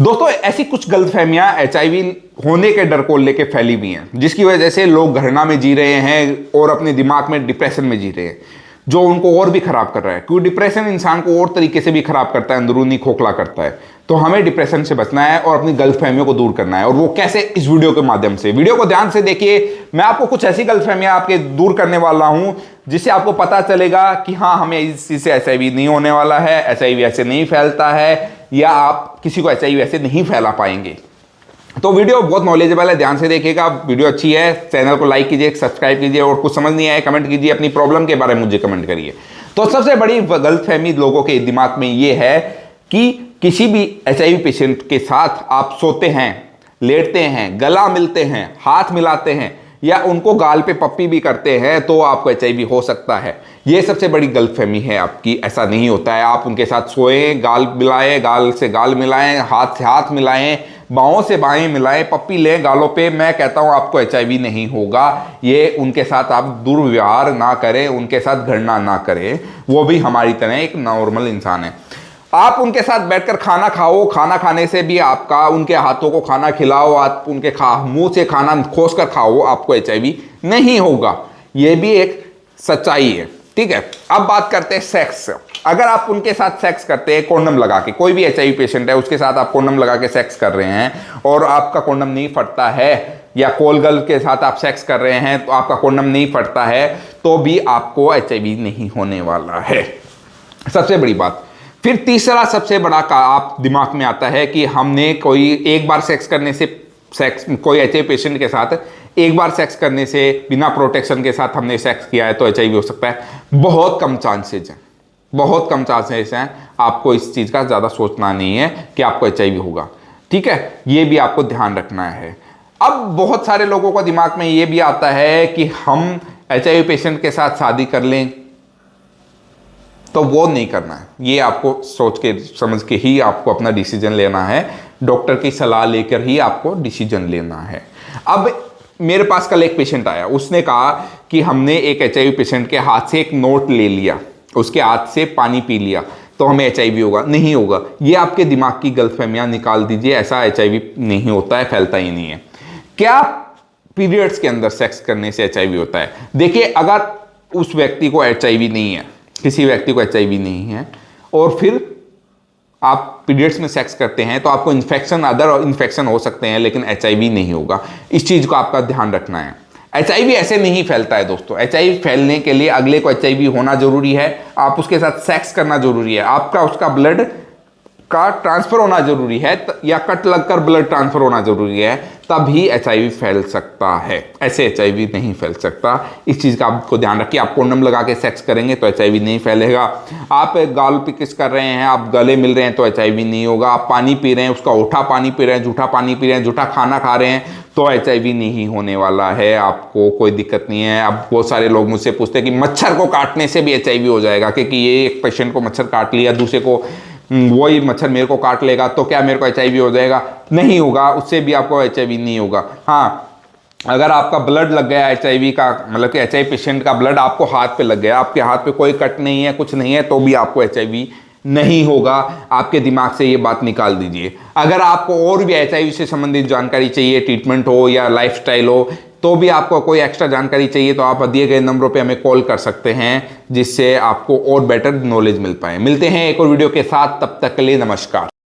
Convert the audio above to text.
दोस्तों ऐसी कुछ गलतफहमियां एचआईवी होने के डर को लेके फैली हुई हैं, जिसकी वजह से लोग घृणा में जी रहे हैं और अपने दिमाग में डिप्रेशन में जी रहे हैं, जो उनको और भी खराब कर रहा है। क्योंकि डिप्रेशन इंसान को और तरीके से भी खराब करता है, अंदरूनी खोखला करता है। तो हमें डिप्रेशन से बचना है और अपनी गलतफहमियों को दूर करना है। और वो कैसे? इस वीडियो के माध्यम से। वीडियो को ध्यान से देखिए, मैं आपको कुछ ऐसी गलतफहमियां आपके दूर करने वाला हूं जिससे आपको पता चलेगा कि हाँ, हमें इस चीज से एचआईवी नहीं होने वाला है, एचआईवी ऐसे नहीं फैलता है, या आप किसी को एचआईवी ऐसे नहीं फैला पाएंगे। तो वीडियो बहुत नॉलेजेबल है, ध्यान से देखिएगा। वीडियो अच्छी है, चैनल को लाइक कीजिए, सब्सक्राइब कीजिए, और कुछ समझ नहीं आए कमेंट कीजिए, अपनी प्रॉब्लम के बारे में मुझे कमेंट करिए। तो सबसे बड़ी गलतफहमी लोगों के दिमाग में ये है कि किसी भी एचआईवी पेशेंट के साथ आप सोते हैं, लेटते हैं, गला मिलते हैं, हाथ मिलाते हैं, या उनको गाल पे पप्पी भी करते हैं तो आपको एचआईवी हो सकता है। ये सबसे बड़ी गलतफहमी है आपकी। ऐसा नहीं होता है। आप उनके साथ सोएं, गाल मिलाएं, गाल से गाल मिलाएं, हाथ से हाथ मिलाएं, बाहों से बाहें मिलाएं, पप्पी लें गालों पे, मैं कहता हूं आपको एचआईवी नहीं होगा। ये उनके साथ आप दुर्व्यवहार ना करें, उनके साथ घृणा ना करें। वो भी हमारी तरह एक नॉर्मल इंसान है। आप उनके साथ बैठकर खाना खाओ, खाना खाने से भी आपका, उनके हाथों को खाना खिलाओ, आप उनके मुंह से खाना खोस कर खाओ, आपको एचआईवी नहीं होगा। ये भी एक सच्चाई है, ठीक है। अब बात करते हैं सेक्स। अगर आप उनके साथ सेक्स करते हैं कोंडम लगा के, कोई भी एचआईवी पेशेंट है उसके साथ आप कोंडम लगा के सेक्स कर रहे हैं और आपका कोंडम नहीं फटता है, या कोलगल के साथ आप सेक्स कर रहे हैं तो आपका कोंडम नहीं फटता है, तो भी आपको एचआईवी नहीं होने वाला है। सबसे बड़ी बात। फिर तीसरा सबसे बड़ा का आप दिमाग में आता है कि हमने कोई एक बार सेक्स करने से, कोई एचआईवी पेशेंट के साथ एक बार सेक्स करने से, बिना प्रोटेक्शन के साथ हमने सेक्स किया है तो एचआईवी हो सकता है। बहुत कम चांसेज हैं, बहुत कम चांसेस हैं। आपको इस चीज़ का ज़्यादा सोचना नहीं है कि आपको एचआईवी होगा, ठीक है। ये भी आपको ध्यान रखना है। अब बहुत सारे लोगों को दिमाग में ये भी आता है कि हम एचआईवी पेशेंट के साथ शादी कर लें, तो वो नहीं करना है। ये आपको सोच के समझ के ही आपको अपना डिसीजन लेना है। डॉक्टर की सलाह लेकर ही आपको डिसीजन लेना है। अब मेरे पास कल एक पेशेंट आया, उसने कहा कि हमने एक एचआईवी पेशेंट के हाथ से एक नोट ले लिया, उसके हाथ से पानी पी लिया तो हमें एचआईवी होगा। नहीं होगा। ये आपके दिमाग की गलतफहमियां निकाल दीजिए। ऐसा एचआईवी नहीं होता है, फैलता ही नहीं है। क्या पीरियड्स के अंदर सेक्स करने से एचआईवी होता है? देखिए, अगर उस व्यक्ति को एचआईवी नहीं है, किसी व्यक्ति को एचआईवी नहीं है, और फिर आप पीरियड्स में सेक्स करते हैं तो आपको इन्फेक्शन, अदर इन्फेक्शन हो सकते हैं, लेकिन एचआईवी नहीं होगा। इस चीज़ को आपका ध्यान रखना है। एचआईवी ऐसे नहीं फैलता है दोस्तों। एचआईवी फैलने के लिए अगले को एचआईवी होना जरूरी है, आप उसके साथ सेक्स करना जरूरी है, आपका उसका ब्लड का ट्रांसफर होना जरूरी है, या कट लगकर ब्लड ट्रांसफर होना जरूरी है, तभी एचआईवी फैल सकता है। ऐसे एचआईवी नहीं फैल सकता। इस चीज़ का आपको ध्यान रखिए। आप कोंडम लगा के सेक्स करेंगे तो एचआईवी नहीं फैलेगा। आप गाल पे किस कर रहे हैं, आप गले मिल रहे हैं तो एचआईवी नहीं होगा। आप पानी पी रहे हैं, उसका उठा पानी पी रहे हैं, जूठा पानी पी रहे हैं, जूठा खाना खा रहे हैं, तो एचआईवी नहीं होने वाला है। आपको कोई दिक्कत नहीं है। अब बहुत सारे लोग मुझसे पूछते हैं कि मच्छर को काटने से भी एचआईवी हो जाएगा, क्योंकि ये एक पेशेंट को मच्छर काट लिया, दूसरे को वही मच्छर मेरे को काट लेगा तो क्या मेरे को एचआईवी हो जाएगा? नहीं होगा, उससे भी आपको एचआईवी नहीं होगा। हाँ, अगर आपका ब्लड लग गया एचआईवी का, मतलब कि एचआईवी पेशेंट का ब्लड आपको हाथ पे लग गया, आपके हाथ पे कोई कट नहीं है, कुछ नहीं है, तो भी आपको एचआईवी नहीं होगा। आपके दिमाग से ये बात निकाल दीजिए। अगर आपको और भी एचआईवी से संबंधित जानकारी चाहिए, ट्रीटमेंट हो या लाइफस्टाइल हो, तो भी आपको कोई एक्स्ट्रा जानकारी चाहिए, तो आप दिए गए नंबरों पे हमें कॉल कर सकते हैं, जिससे आपको और बेटर नॉलेज मिल पाए। मिलते हैं एक और वीडियो के साथ, तब तक के लिए नमस्कार।